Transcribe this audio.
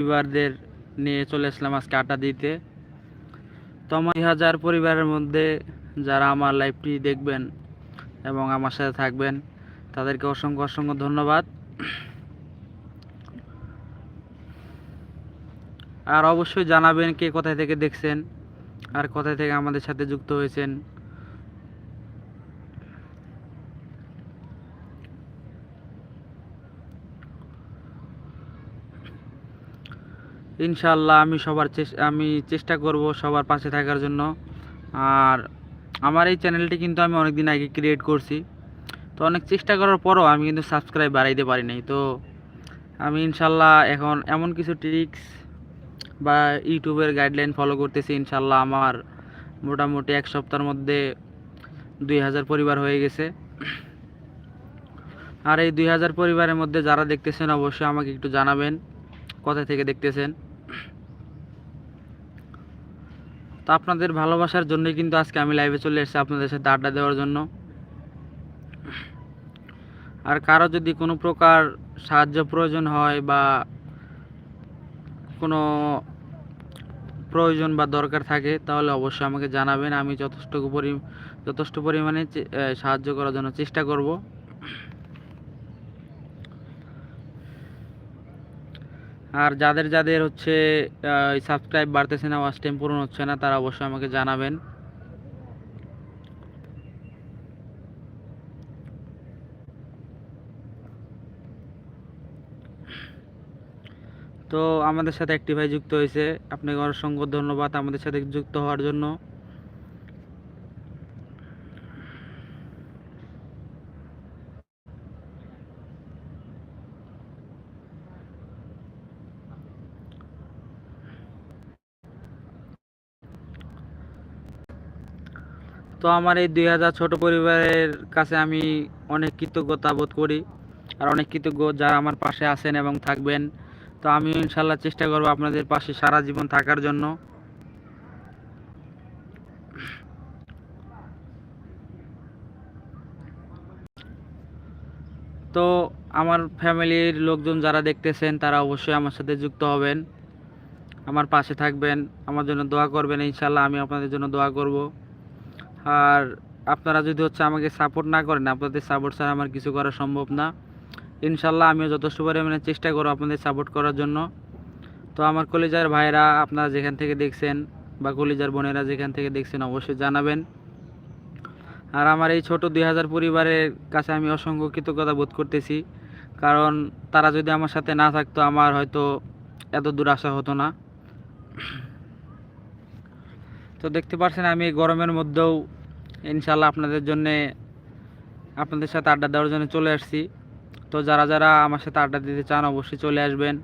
পরিবারদের নিয়ে চলে আসলাম আজকে আড্ডা দিতে। তো আমার 2000 পরিবারের মধ্যে যারা আমার লাইভটি দেখবেন এবং আমার সাথে থাকবেন তাদেরকে অসংখ্য অসংখ্য ধন্যবাদ। আর অবশ্যই জানাবেন কে কোথায় থেকে দেখছেন আর কোথায় থেকে আমাদের সাথে যুক্ত হয়েছেন। ইনশাআল্লাহ আমি চেষ্টা করব সবার পাশে থাকার জন্য। আর আমার এই চ্যানেলটি কিন্তু আমি অনেক দিন আগে ক্রিয়েট করছি, তো অনেক চেষ্টা করার পরও আমি কিন্তু সাবস্ক্রাইব বাড়াইতে পারি নাই। তো আমি ইনশাআল্লাহ এখন এমন কিছু ট্রিক্স বা ইউটিউবের গাইডলাইন ফলো করতেছি। ইনশাআল্লাহ আমার মোটামুটি এক সপ্তাহের মধ্যে 2000 পরিবার হয়ে গেছে। আর এই 2000 পরিবারের মধ্যে যারা দেখতেছেন অবশ্যই আমাকে একটু জানাবেন কোথা থেকে দেখতেছেন। তো আপনাদের ভালোবাসার জন্যই কিন্তু আজকে আমি লাইভে চলে এসেছি আপনাদের সাথে আড্ডা দেওয়ার জন্য। আর কারো যদি কোনো প্রকার সাহায্য প্রয়োজন হয় বা কোনো প্রয়োজন বা দরকার থাকে তাহলে অবশ্যই আমাকে জানাবেন। আমি যথেষ্ট পরিমাণে সাহায্য করার জন্য চেষ্টা করব। আর যাদের যাদের হচ্ছে সাবস্ক্রাইব বাড়তেছে না, ওয়াচ টাইম পূরণ হচ্ছে না, তারা অবশ্যই আমাকে জানাবেন। তো আমাদের সাথে একটি ভাই যুক্ত হয়েছে, আপনাকে অসংখ্য ধন্যবাদ আমাদের সাথে যুক্ত হওয়ার জন্য। তো আমার এই 2000 ছোট পরিবারের কাছে আমি অনেক কৃতজ্ঞতা বোধ করি আর অনেক কৃতজ্ঞ যারা আমার পাশে আছেন এবং থাকবেন। তো আমি ইনশাল্লাহ চেষ্টা করব আপনাদের পাশে সারা জীবন থাকার জন্য। তো আমার ফ্যামিলির লোকজন যারা দেখতেছেন তারা অবশ্যই আমার সাথে যুক্ত হবেন, আমার পাশে থাকবেন, আমার জন্য দোয়া করবেন। ইনশাল্লাহ আমি আপনাদের জন্য দোয়া করব। আর আপনারা যদি হচ্ছে আমাকে সাপোর্ট না করেন, আপনাদের সাপোর্ট ছাড়া আমার কিছু করা সম্ভব না। ইনশাল্লাহ আমিও যথেষ্ট পরিমাণে চেষ্টা করব আপনাদের সাপোর্ট করার জন্য। তো আমার কলিজার ভাইরা আপনারা যেখান থেকে দেখছেন বা কলিজার বোনেরা যেখান থেকে দেখছেন অবশ্যই জানাবেন। আর আমার এই ছোট 2000 পরিবারের কাছে আমি অসংখ্য কৃতজ্ঞতা বোধ করতেছি, কারণ তারা যদি আমার সাথে না থাকতো আমার হয়তো এত দূর আসা হতো না। তো দেখতে পাচ্ছেন আমি গরমের মধ্যেও ইনশাল্লাহ আপনাদের সাথে আড্ডা দেওয়ার জন্য চলে আসছি। তো যারা যারা আমার সাথে আড্ডা দিতে চান অবশ্যই চলে আসবেন।